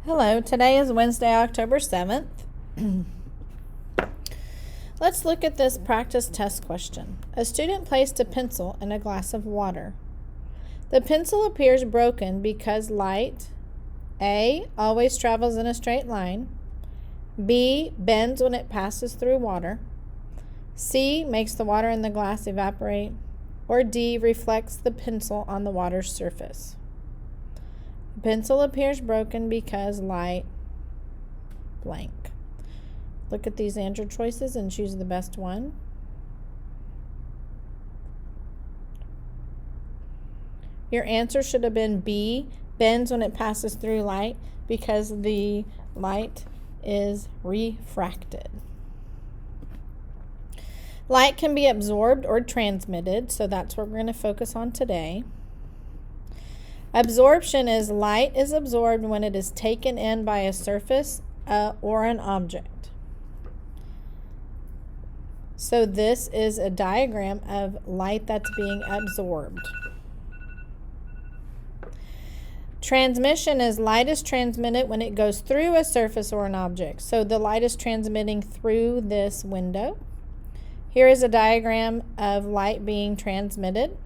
Hello, today is Wednesday, October 7th. Let's look at this practice test question. A student placed a pencil in a glass of water. The pencil appears broken because light A. always travels in a straight line, B. bends when it passes through water, C. makes the water in the glass evaporate, or D. reflects the pencil on the water's surface. The pencil appears broken because light blank. Look at these answer choices and choose the best one. Your answer should have been B, bends when it passes through light, because the light is refracted. Light can be absorbed or transmitted, so that's what we're going to focus on today. Absorption is light is absorbed when it is taken in by a surface or an object. So this is a diagram of light that's being absorbed. Transmission is light is transmitted when it goes through a surface or an object. So the light is transmitting through this window. Here is a diagram of light being transmitted.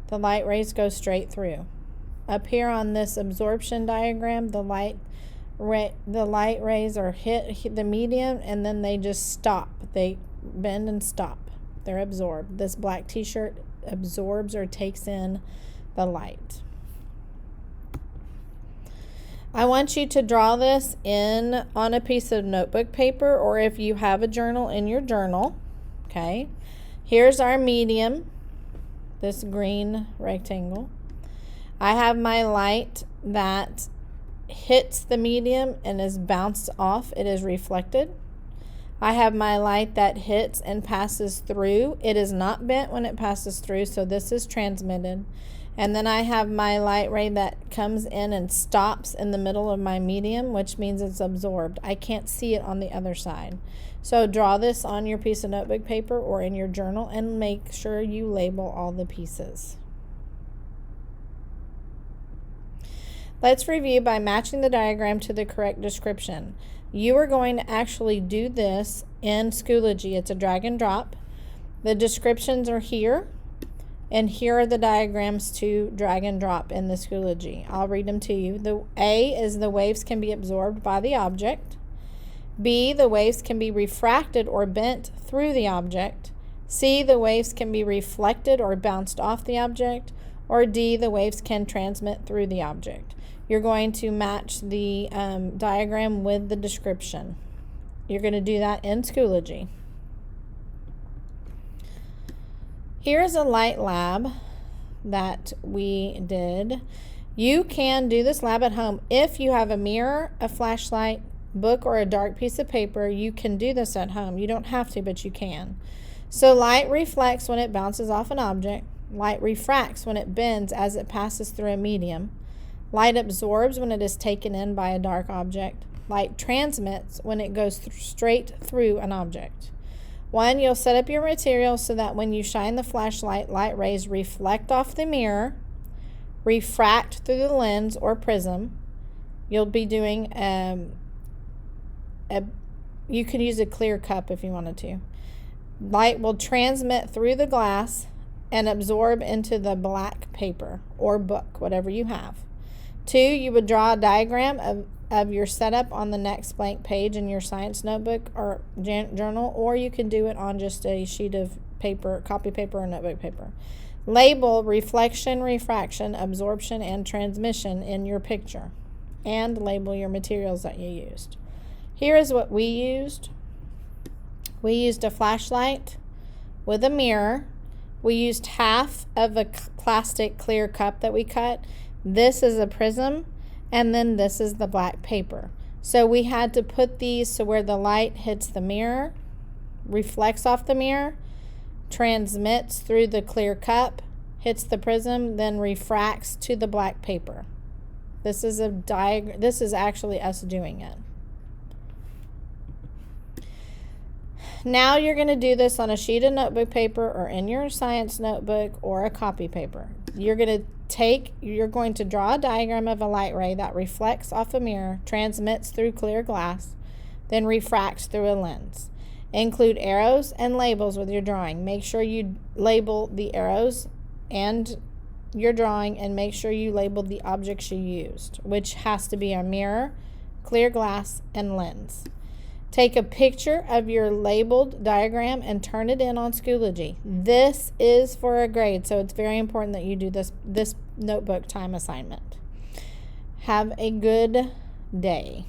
The light rays go straight through. Up here on this absorption diagram, the light rays are hit the medium and then they just stop. They bend and stop. They're absorbed. This black t-shirt absorbs or takes in the light. I want you to draw this in on a piece of notebook paper, or if you have a journal, in your journal. Okay. Here's our medium, this green rectangle. I have my light that hits the medium and is bounced off. It is reflected. I have my light that hits and passes through. It is not bent when it passes through, so this is transmitted. And then I have my light ray that comes in and stops in the middle of my medium, which means it's absorbed. I can't see it on the other side. So draw this on your piece of notebook paper or in your journal and make sure you label all the pieces. Let's review by matching the diagram to the correct description. You are going to actually do this in Schoology. It's a drag and drop. The descriptions are here, and here are the diagrams to drag and drop in the Schoology. I'll read them to you. The A is the waves can be absorbed by the object. B, the waves can be refracted or bent through the object. C, the waves can be reflected or bounced off the object. Or D, the waves can transmit through the object. You're going to match the diagram with the description. You're going to do that in Schoology. Here's a light lab that we did. You can do this lab at home. If you have a mirror, a flashlight, book, or a dark piece of paper, you can do this at home. You don't have to, but you can. So light reflects when it bounces off an object. Light refracts when it bends as it passes through a medium. Light absorbs when it is taken in by a dark object. Light transmits when it goes straight through an object. 1, you'll set up your material so that when you shine the flashlight, light rays reflect off the mirror, refract through the lens or prism. You'll be doing you could use a clear cup if you wanted to. Light will transmit through the glass and absorb into the black paper or book, whatever you have. 2, you would draw a diagram of your setup on the next blank page in your science notebook or journal, or you can do it on just a sheet of paper, copy paper, or notebook paper. Label reflection, refraction, absorption, and transmission in your picture, and label your materials that you used. Here is what we used. We used a flashlight with a mirror. We used half of a plastic clear cup that we cut. This is a prism, and then this is the black paper. So we had to put these so where the light hits the mirror, reflects off the mirror, transmits through the clear cup, hits the prism, then refracts to the black paper. This is a diagram. This is actually us doing it. Now you're going to do this on a sheet of notebook paper or in your science notebook or a copy paper. You're going to draw a diagram of a light ray that reflects off a mirror, transmits through clear glass, then refracts through a lens. Include arrows and labels with your drawing. Make sure you label the arrows and your drawing, and make sure you label the objects you used, which has to be a mirror, clear glass, and lens. Take a picture of your labeled diagram and turn it in on Schoology. This is for a grade, so it's very important that you do this notebook time assignment. Have a good day.